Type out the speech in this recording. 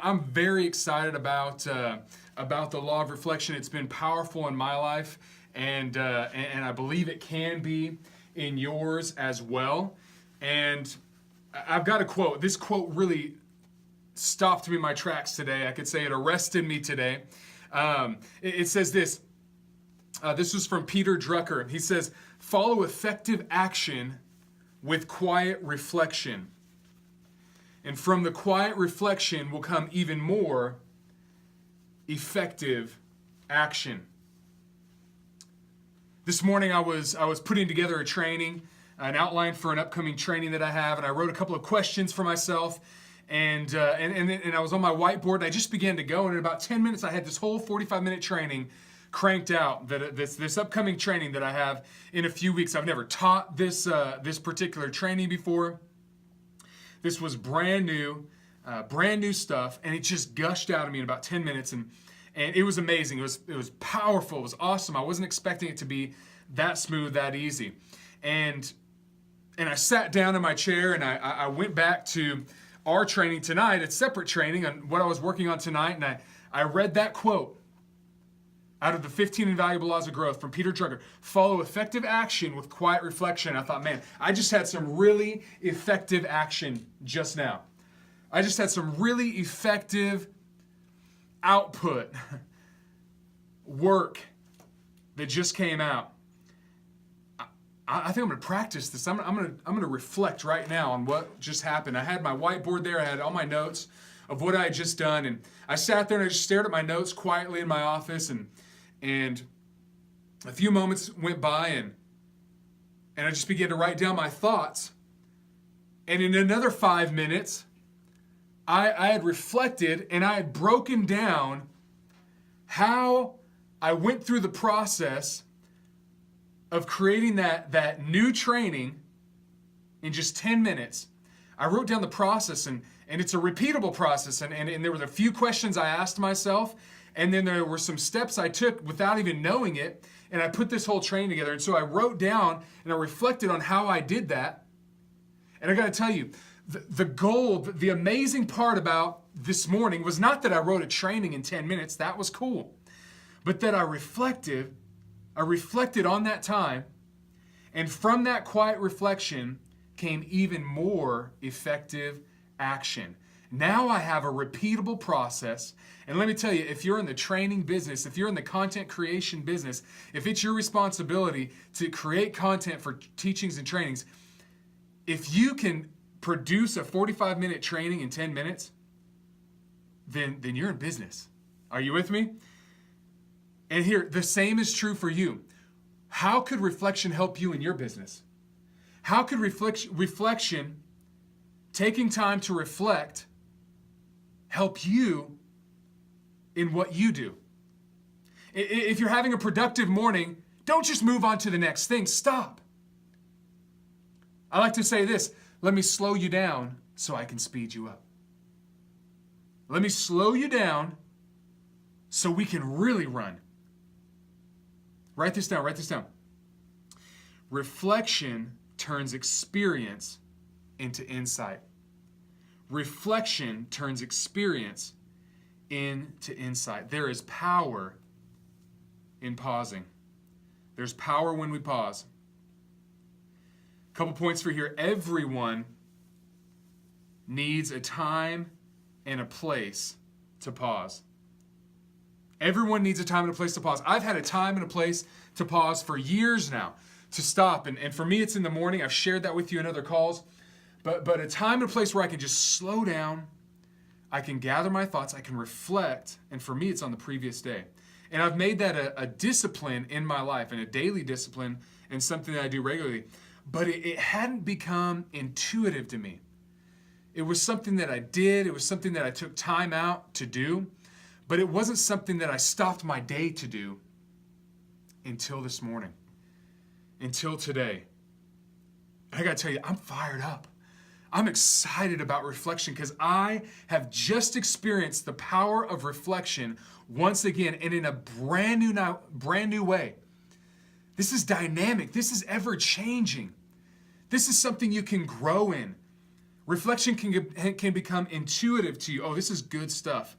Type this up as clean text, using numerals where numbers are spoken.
I'm very excited about the law of reflection. It's been powerful in my life, and I believe it can be in yours as well. And I've got a quote. This quote really stopped me in my tracks today. I could say it arrested me today. It says this. This was from Peter Drucker. He says, "Follow effective action with quiet reflection. And from the quiet reflection will come even more effective action." This morning I was putting together a training, an outline for an upcoming training that I have, and I wrote a couple of questions for myself, and I was on my whiteboard, and I just began to go, and in about 10 minutes I had this whole 45-minute training cranked out. This upcoming training that I have in a few weeks. I've never taught this particular training before. This was brand new stuff, and it just gushed out of me in about 10 minutes, and it was amazing. It was powerful. It was awesome. I wasn't expecting it to be that smooth, that easy. And I sat down in my chair, and I went back to our training tonight, a separate training on what I was working on tonight, and I read that quote out of the 15 Invaluable Laws of Growth from Peter Drucker. Follow effective action with quiet reflection. I thought, man, I just had some really effective action just now. I just had some really effective output, work that just came out. I think I'm going to practice this. I'm going to reflect right now on what just happened. I had my whiteboard there. I had all my notes of what I had just done, and I sat there and I just stared at my notes quietly in my office, and a few moments went by, and I just began to write down my thoughts. And in another 5 minutes, I had reflected, and I had broken down how I went through the process of creating that new training in just 10 minutes. I wrote down the process, and it's a repeatable process, and there were a few questions I asked myself, and then there were some steps I took without even knowing it, and I put this whole training together. And so I wrote down and I reflected on how I did that. And I got to tell you, the gold, the amazing part about this morning was not that I wrote a training in 10 minutes. That was cool. But that I reflected on that time, and from that quiet reflection came even more effective action. Now I have a repeatable process. And let me tell you, if you're in the training business, if you're in the content creation business, if it's your responsibility to create content for teachings and trainings, if you can produce a 45-minute training in 10 minutes, then you're in business. Are you with me? And here, the same is true for you. How could reflection help you in your business? How could reflection, taking time to reflect, help you in what you do? If you're having a productive morning, don't just move on to the next thing. Stop. I like to say this: let me slow you down so I can speed you up. Let me slow you down so we can really run. Write this down. Reflection turns experience into insight. Reflection turns experience into insight. There is power in pausing. There's power when we pause. A couple points for here. Everyone needs a time and a place to pause. Everyone needs a time and a place to pause. I've had a time and a place to pause for years now, to stop. And for me, it's in the morning. I've shared that with you in other calls. But a time and a place where I can just slow down, I can gather my thoughts, I can reflect, and for me, it's on the previous day. And I've made that a discipline in my life, and a daily discipline, and something that I do regularly. But it hadn't become intuitive to me. It was something that I did. It was something that I took time out to do. But it wasn't something that I stopped my day to do until this morning, until today. I got to tell you, I'm fired up. I'm excited about reflection because I have just experienced the power of reflection once again, and in a brand new way. This is dynamic. This is ever changing. This is something you can grow in. Reflection can become intuitive to you. Oh, this is good stuff.